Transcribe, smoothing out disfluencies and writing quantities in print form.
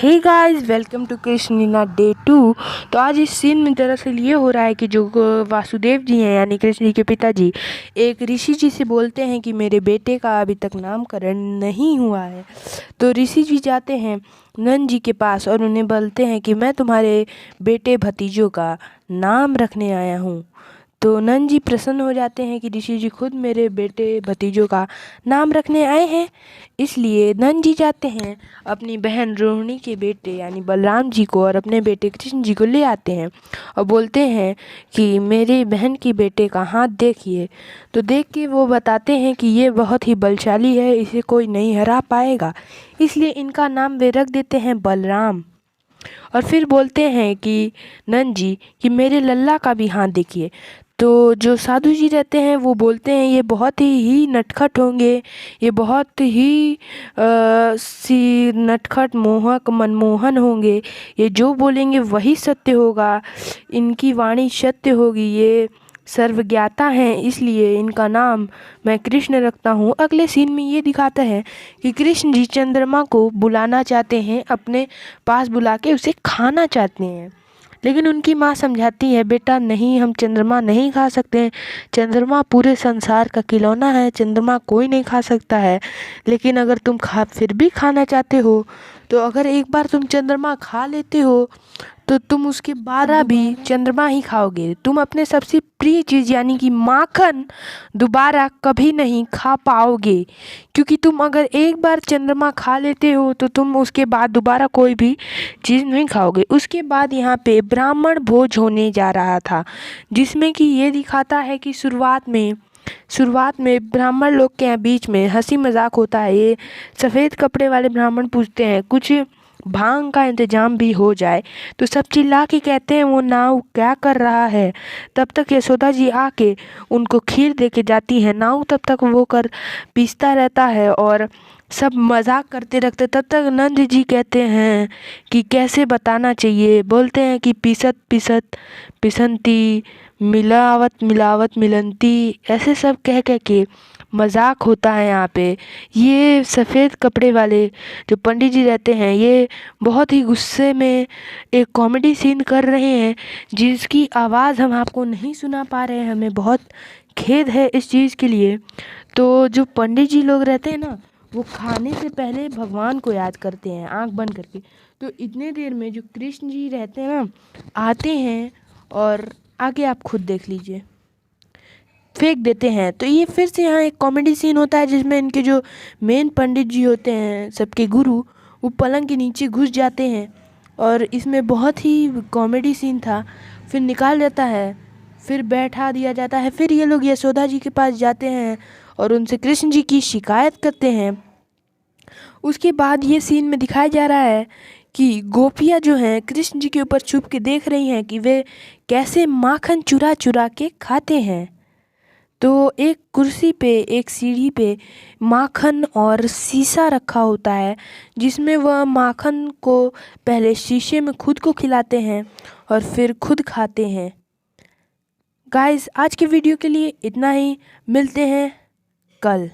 Hey guys, welcome to Krishna Leela day 2। तो आज इस सीन में दरअसल ये हो रहा है कि जो वासुदेव जी हैं यानी कृष्ण जी के पिताजी एक ऋषि जी से बोलते हैं कि मेरे बेटे का अभी तक नामकरण नहीं हुआ है। तो ऋषि जी जाते हैं नंद जी के पास और उन्हें बोलते हैं कि मैं तुम्हारे बेटे भतीजों का नाम रखने आया हूँ। तो नंद जी प्रसन्न हो जाते हैं कि ऋषि जी खुद मेरे बेटे भतीजों का नाम रखने आए हैं। इसलिए नंद जी जाते हैं अपनी बहन रोहिणी के बेटे यानी बलराम जी को और अपने बेटे कृष्ण जी को ले आते हैं और बोलते हैं कि मेरी बहन की बेटे का हाथ देखिए। तो देख के वो बताते हैं कि ये बहुत ही बलशाली है, इसे कोई नहीं हरा पाएगा। इसलिए इनका नाम वे रख देते हैं बलराम। और फिर बोलते हैं कि नंद जी कि मेरे लल्ला का भी हाथ देखिए। तो जो साधु जी रहते हैं वो बोलते हैं ये बहुत ही नटखट होंगे, ये बहुत ही सी नटखट मोहक मनमोहन होंगे, ये जो बोलेंगे वही सत्य होगा, इनकी वाणी सत्य होगी, ये सर्वज्ञाता हैं, इसलिए इनका नाम मैं कृष्ण रखता हूँ। अगले सीन में ये दिखाता है कि कृष्ण जी चंद्रमा को बुलाना चाहते हैं, अपने पास बुला के उसे खाना चाहते हैं। लेकिन उनकी माँ समझाती है, बेटा नहीं, हम चंद्रमा नहीं खा सकते, चंद्रमा पूरे संसार का खिलौना है, चंद्रमा कोई नहीं खा सकता है। लेकिन अगर तुम फिर भी खाना चाहते हो तो अगर एक बार तुम चंद्रमा खा लेते हो तो तुम उसके बाद भी चंद्रमा ही खाओगे। तुम अपने सबसे प्रिय चीज़ यानी कि माखन दोबारा कभी नहीं खा पाओगे, क्योंकि तुम अगर एक बार चंद्रमा खा लेते हो तो तुम उसके बाद दोबारा कोई भी चीज़ नहीं खाओगे। उसके बाद यहाँ पे ब्राह्मण भोज होने जा रहा था, जिसमें कि ये दिखाता है कि शुरुआत में ब्राह्मण लोग के बीच में हंसी मजाक होता है। ये सफ़ेद कपड़े वाले ब्राह्मण पूछते हैं कुछ भांग का इंतजाम भी हो जाए। तो सब चिल्ला के कहते हैं वो नाव क्या कर रहा है। तब तक यशोदा जी आके उनको खीर दे के जाती है। नाव तब तक वो कर पीसता रहता है और सब मजाक करते रखते। तब तक नंद जी कहते हैं कि कैसे बताना चाहिए। बोलते हैं कि पीसत पीसत पिसंती, मिलावत मिलावत मिलंती, ऐसे सब कह के मजाक होता है यहाँ पे। ये सफ़ेद कपड़े वाले जो पंडित जी रहते हैं ये बहुत ही गुस्से में एक कॉमेडी सीन कर रहे हैं, जिसकी आवाज़ हम आपको नहीं सुना पा रहे हैं। हमें बहुत खेद है इस चीज़ के लिए। तो जो पंडित जी लोग रहते हैं ना, वो खाने से पहले भगवान को याद करते हैं आंख बंद करके। तो इतने देर में जो कृष्ण जी रहते हैं ना, आते हैं और आगे आप खुद देख लीजिए, फेंक देते हैं। तो ये फिर से यहाँ एक कॉमेडी सीन होता है, जिसमें इनके जो मेन पंडित जी होते हैं, सबके गुरु, वो पलंग के नीचे घुस जाते हैं। और इसमें बहुत ही कॉमेडी सीन था। फिर निकाल जाता है, फिर बैठा दिया जाता है। फिर ये लोग यशोदा जी के पास जाते हैं और उनसे कृष्ण जी की शिकायत करते हैं। उसके बाद ये सीन में दिखाया जा रहा है कि गोपियाँ जो हैं कृष्ण जी के ऊपर छुप के देख रही हैं कि वे कैसे माखन चुरा चुरा के खाते हैं। तो एक कुर्सी पे, एक सीढ़ी पे माखन और शीशा रखा होता है, जिसमें वह माखन को पहले शीशे में खुद को खिलाते हैं और फिर खुद खाते हैं। गाइस, आज के वीडियो के लिए इतना ही, मिलते हैं कल।